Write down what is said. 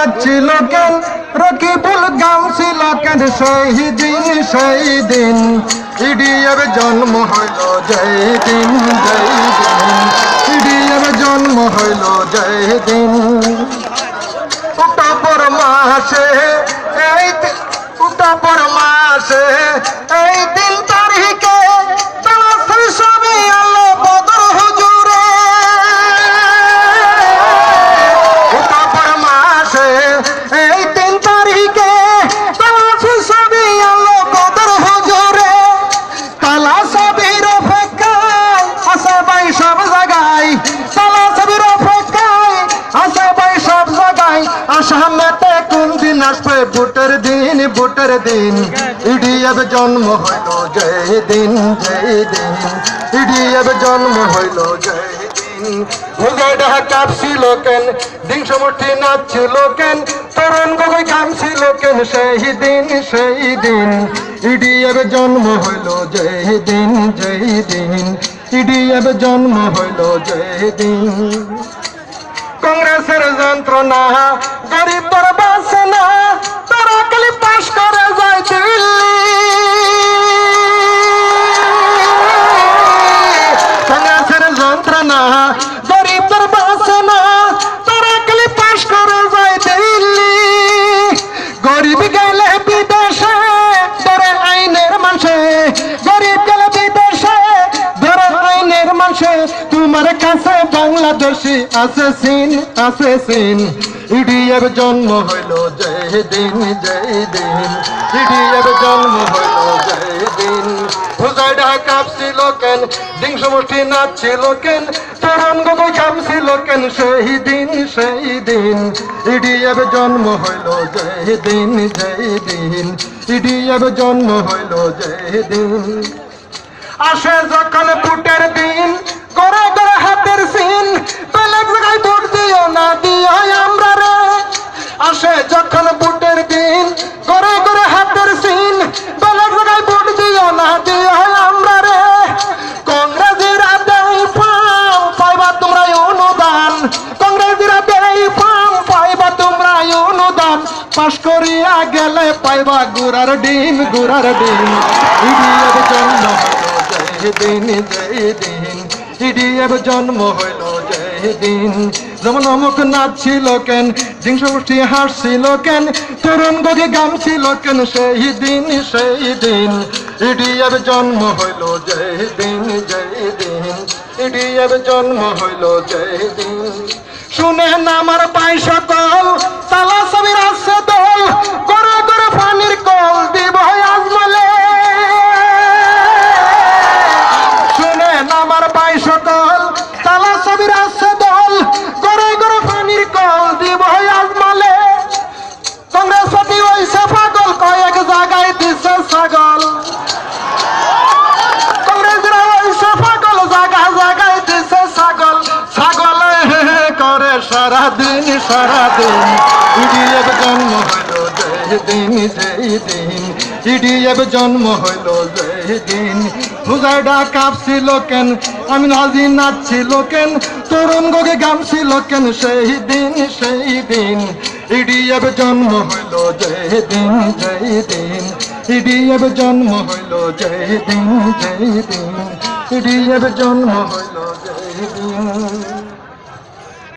নাচছিল কেন রকিবুল গামছিল কেন সেই দিন ইডিএর জন্ম হইল যেই দিন ইডিএর জন্ম হইল যেই দিন অক্টোবর মাসে অক্টোবর মাসে এই দিন তারিখে সবই আলো বদর হুজুরে অক্টোবর মাসে এই 3 তারিখে সবই আলো বদর হুজুরে তালা সবির অপেক্ষায় আসে ভাই সব জায়গায় তালা সবির অপেক্ষায় আসে ভাই সব জায়গায় আসামেতে কোন দিন আসবে ভোটের দিন ইডিএর জন্ম হইল যেই দিন ইডিএর জন্ম হইল যেই দিন মুজাইডা কাঁপছিল কেন ডিংসমুঠি নাচছিল কেন তরুণ গগৈ ঘামছিল কেন সেই দিন ইডিএর জন্ম হইল যেই দিন ইডিএর জন্ম হইল যেই দিন কংগ্রেসের যন্ত্রণা গরিব তোর বাঁচে না তারা খালি পাশ করে যায় দিল্লি কংগ্রেসের যন্ত্রণা গরিব তোর বাঁচে না তারা খালি পাশ করে যায় দিল্লি গরিব গেলে বিদেশে ধরে আইনের মানুষে গরিব গেলে বিদেশে ধরে আইনের মানুষে তোমার কাছে বাংলাদেশি আছে সিন ইডিএর জন্ম হইল যেই দিন ইডিএর জন্ম হইল যেই দিন মুজাইডা কাঁপছিল কেন ডিংসমুঠি নাচছিল কেন তরুণ গগৈ ঘামছিল কেন সেই দিন ইডিএর জন্ম হইল যেই দিন ইডিএর জন্ম হইল যেই দিন আসে যখন ভোটের দিন করে করে হাতের সিন বেলেগ জায়গায় ভোট দিও না দিও আমরা রে আসে যখন ভোটের দিন করে করে হাতের সিন বেলেগ জায়গায় ভোট দিও না দিও আমরা রে কংগ্রেসীরা দেয় ফার্ম পাইবা তোমরা অনুদান কংগ্রেসীরা দেয় ফার্ম পাইবা তোমরা অনুদান পাশ করিয়া গেলে পাইবা গুড়ার ডিম ইডিএর জন্ম যেই দিন ইডিএর জন্ম হইল যেই দিন যেমন অমুক নাচছিল কেন ডিংসমুঠি হাসছিল কেন তরুণ গগৈ গামছিল কেন সেই দিন ইডিএর জন্ম হইল যেই দিন ইডিএর জন্ম হইল যেই দিন শুনেন আমার পাই সকল তালা সবির আছে দল করে করে পানির কল দিব আজমলে আমার ভাই সকল তালা সবির আছে দল করে করে পানির কল দিব আজমালে কংগ্রেস পার্টি হইছে পাগল কয়েক জায়গায় দিছে ছাগল কংগ্রেসরা হইছে পাগল জায়গায় দিছে ছাগল করে সারাদিন ইডিএর জন্ম হইল যেই দিন ইডিএর জন্ম হইল যেই দিন মুজাইডা কাঁপছিল কেন আমিন হাজি নাচছিল কেন তরুণ গগৈ ঘামছিল কেন সেই দিন ইডিএর জন্ম হইল যেই দিন ইডিএর জন্ম হইল যেই দিন ইডিএর জন্ম হইল যেই দিন